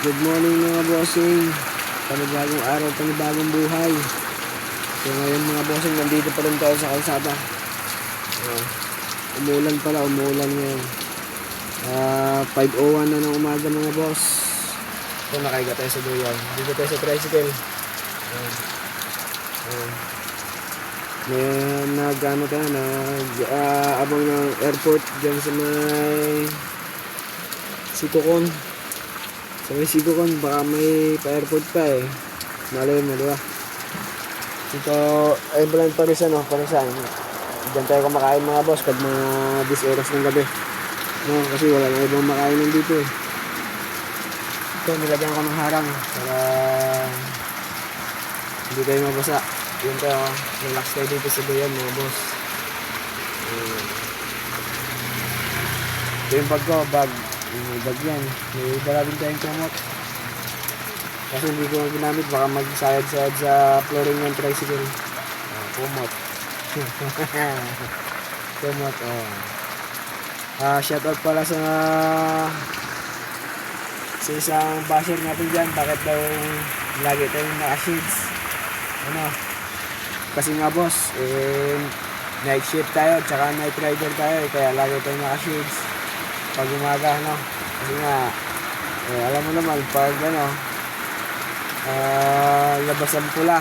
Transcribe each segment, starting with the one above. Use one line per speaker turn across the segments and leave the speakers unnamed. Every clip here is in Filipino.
Good morning mga bossing. Panibagong araw, panibagong buhay. So ngayon mga bossing, nandito pa rin tayo sa kalsada. Umulan ngayon. 5:01 na ng umaga mga boss. Ito, nakahiga tayo sa duyan. Dito tayo sa tricycle. May nag-ano tayo, abang ng airport dyan sa may Sikukon. Sa may Sikukon, baka may pa-airport pa eh. Malay mo, diba? Ito, ayun pala yung Parisan, no? Parisan. Diyan tayo kumakain mga boss pag mga 10 oras ng gabi. No, kasi wala na ibang makainan dito eh. Ito, nilagyan ko ng harang para hindi tayo mabasa. Yun tayo, relax tayo dito sa duyan mga boss. Ito yung bag ko, bag. May bag yan. May dala din tayong kumot. Kasi hindi ko ginamit, baka magsayad-sayad sa flooring ng tricycle. Kumot. Kumot, shoutout pala sa isang basher natin dyan. Bakit daw lagi tayong naka-shades? Kasi nga boss, night shift tayo, tsaka night rider tayo, kaya lagi tayong naka-shades pag umaga, kasi nga, alam mo naman, pag labas ang pula,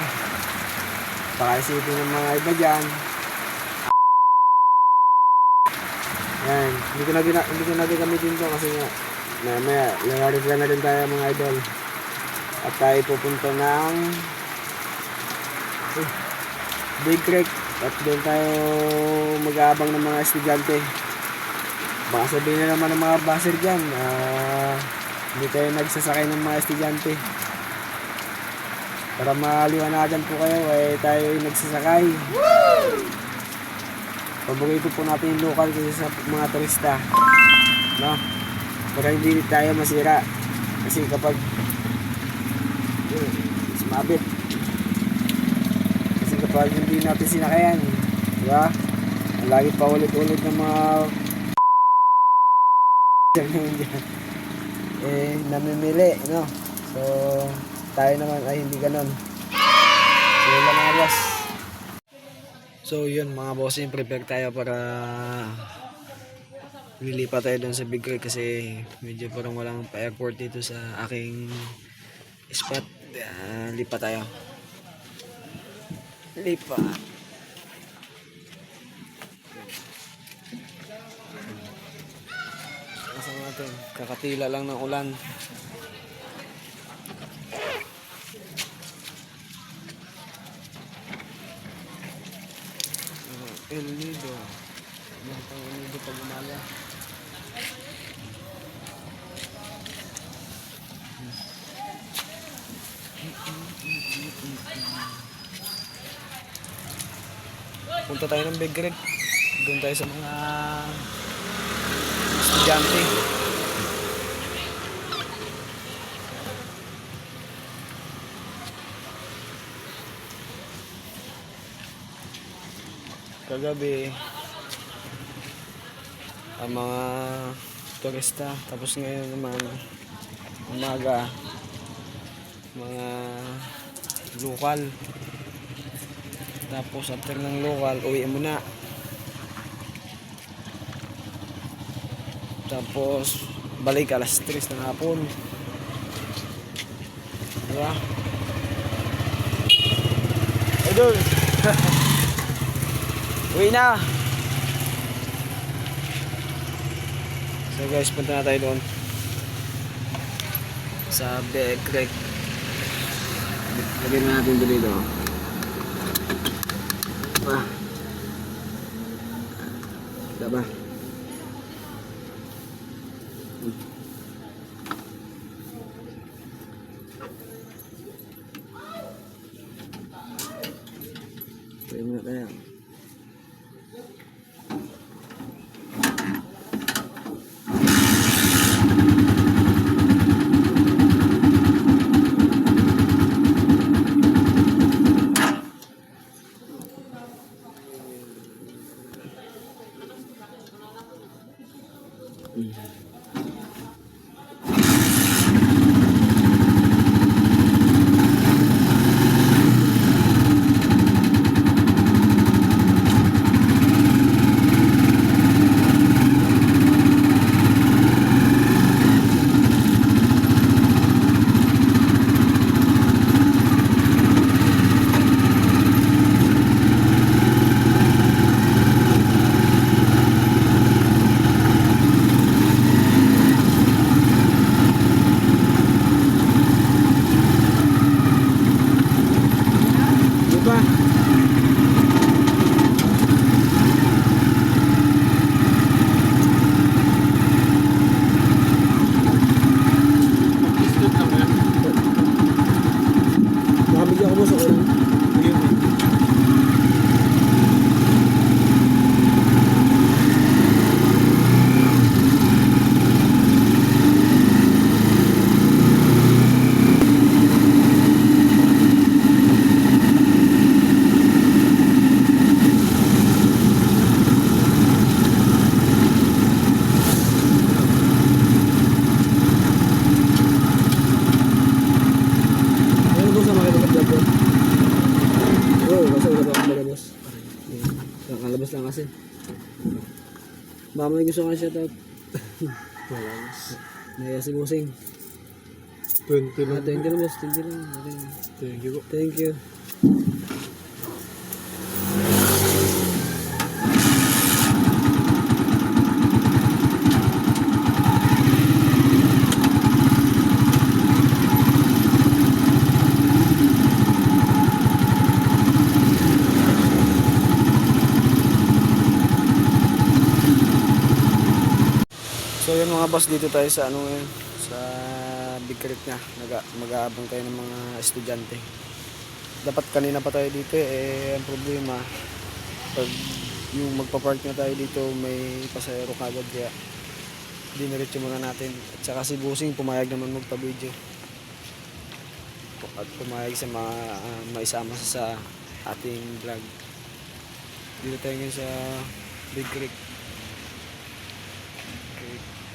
baka isipin ng mga iba dyan, yan, hindi ko na gagamitin to kasi nga, mamaya, lalaripan na rin tayo mga idol, at tayo pupunta ng Big Creek, at doon tayo mag-aabang ng mga estudyante. Baka sabihin na naman ng mga baser dyan, hindi tayo nagsasakay ng mga estudyante. Para maliwanagan po kayo, tayo nagsasakay. Paborito po natin yung local kasi sa mga turista, para hindi tayo masira. Kasi kapag sumabit, kasi kapag hindi natin sinakayan, diba? Lagi pa ulit-ulit ng mga namimili, so tayo naman ay hindi ganon. So yun lang mga boss. So yun mga boss, prepare tayo para lilipat tayo doon sa Big Creek kasi medyo parang walang pa-airport dito sa aking spot. Lipat tayo. Lipat. Natin, kakatila lang ng ulan. El Nido. Ang El Nido pag umaga. Punta tayo ng Big Creek. Doon tayo sa mga estudyante. Kagabi ang mga turista, tapos ngayon naman umaga mga lokal, tapos after ng lokal uwi muna, tapos balik alas 3 ng hapon, diba? Idol. Uwi na. So guys, punta na tayo doon sa Big Creek. Lagyan na natin dito. Kita ba? Tayo muna tayo. Baka may gusto ka shoutout.
Wala.
Naya si Bossing.
20 lang.
20 lang boss, 20 lang. Okay.
Thank you po.
Thank you. So yun mga boss, dito tayo sa ano ngayon, sa Big Creek na mag-aabang tayo ng mga estudyante. Dapat kanina pa tayo dito ang problema pag yung magpa-park na tayo dito may pasahero kagad kaya diniretso muna natin. At saka si Busing pumayag naman magpa-video at pumayag sa maisama sa ating vlog. Dito tayo ngayon sa Big Creek.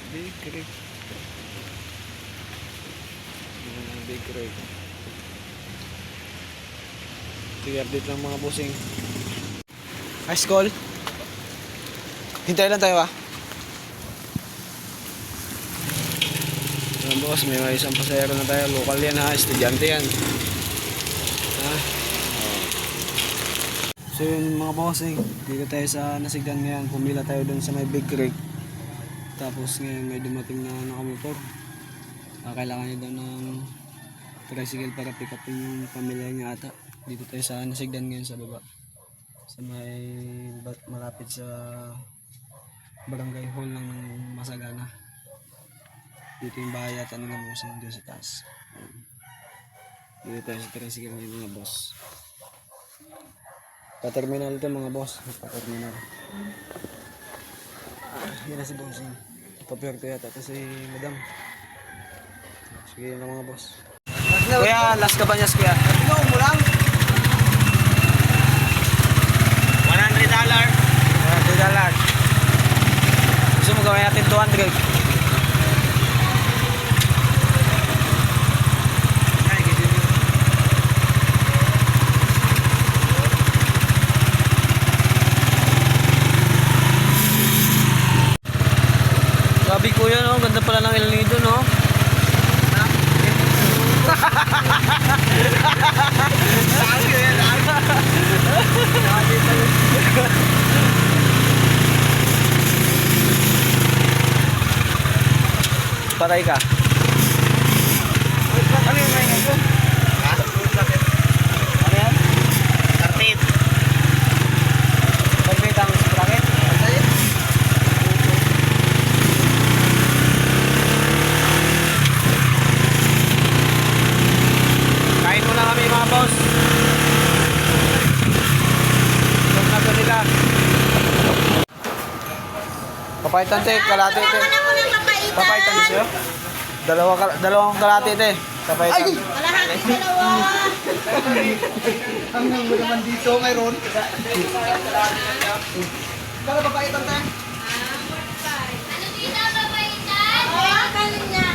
Big Creek. Big Creek. Sige, update lang mga bossing. High school. Hintay lang tayo Ayan boss, may isang pasahero na tayo. Local yan estudyante yan. So yun mga bossing, dito tayo sa Nasigdan ngayon. Pumila tayo dun sa may Big Creek. Tapos ngayon may dumating na nakamotor. Kailangan niya daw ng tricycle para pick upin yung pamilya niya ata. Dito tayo sa Nasigdan ngayon sa baba. Sa may malapit sa barangay hall ng Masagana. Dito yung bahay ata nila Musang doon sa taas. Dito tayo sa tricycle ngayon mga boss. Pa-terminal ito mga boss. Pa-terminal. Yan na si Bossing. Papior ko yata. Ito si Madam. Sige yun lang mga boss. Kuya, last ka ba niya kuya? No, mo lang. $100. Gusto mo gawin natin 200. Sabi ko yun, oh, ganda pala ng El Nido, no? Patay ka. Ano yung maingay ko? Ha? Ano yan? Karpit. Karpit ang sprocket? Kain muna kami mga boss. Huwag na ito nila. Papaitan te, kalate te. Papaitan siya. Dalawang kalate te. Papaitan.
Kalahati dalawa.
Ang nang naman dito mayroon. Kala papaitan tayo.
Ano dito babaitan? Oo, kanin niya.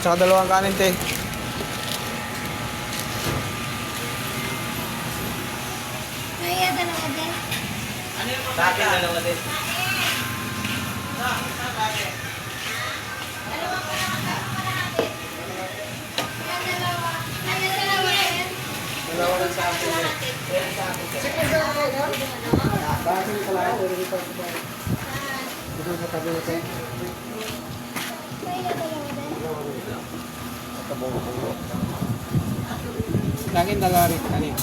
Tsaka dalawang kanin te.
Kaya dalawa din.
Dati dalawa din. Dalawa lang sa akin. Sige sa akin. Bakit pala ako dito pa? Dito sa tabi ko.
Kaya dalawa din.
Tabong-tabong. Kanin dalari, kanin.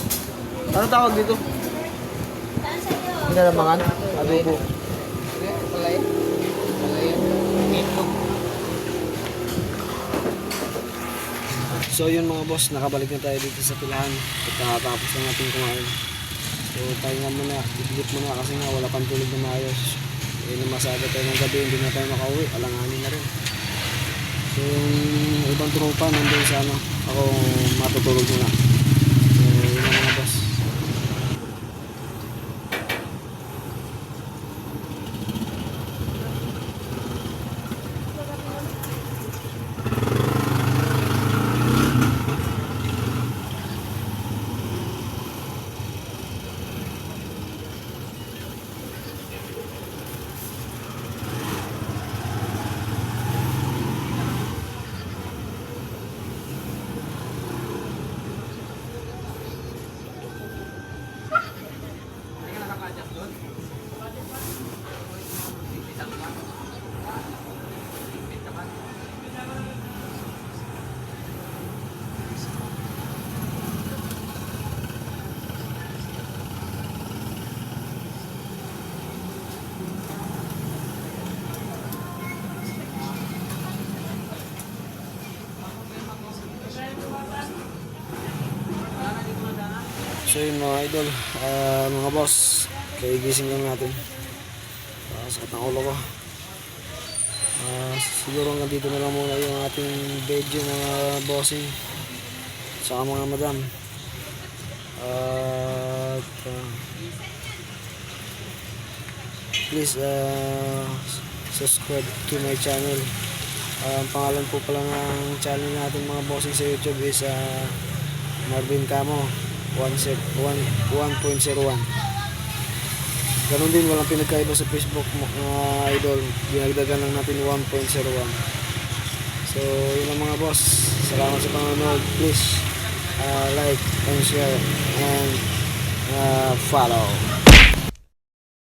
Ano tawag dito?
Saan sa iyo?
Pinalamangan? Adobo.
Palay. Palay. Ito.
So yun mga boss, nakabalik na tayo dito sa pilahan. Pagkatapos na natin kumain. So pahinga muna, bibigit muna kasi nga wala pang tulog na maayos. Namasaga tayo ng gabi, hindi na tayo makauwi, alanganin na rin. So yung ibang tropa nandun sa ano, ako matutulog muna. So yun na mga boss. So yun mga idol, mga boss, kaigising lang natin. Sakit ng ulo ko. Siguro hanggang dito na lang muna yung ating video mga bossing saka mga madam. At please subscribe to my channel. Ang pangalan po pala ng channel natin mga bossing sa YouTube is Marvin Camo 1.01. Ganon din, walang pinagkaiba sa Facebook mga idol. Dinagdagan lang natin 1.01. So yun lang mga boss. Salamat sa panonood. Please like and share and follow.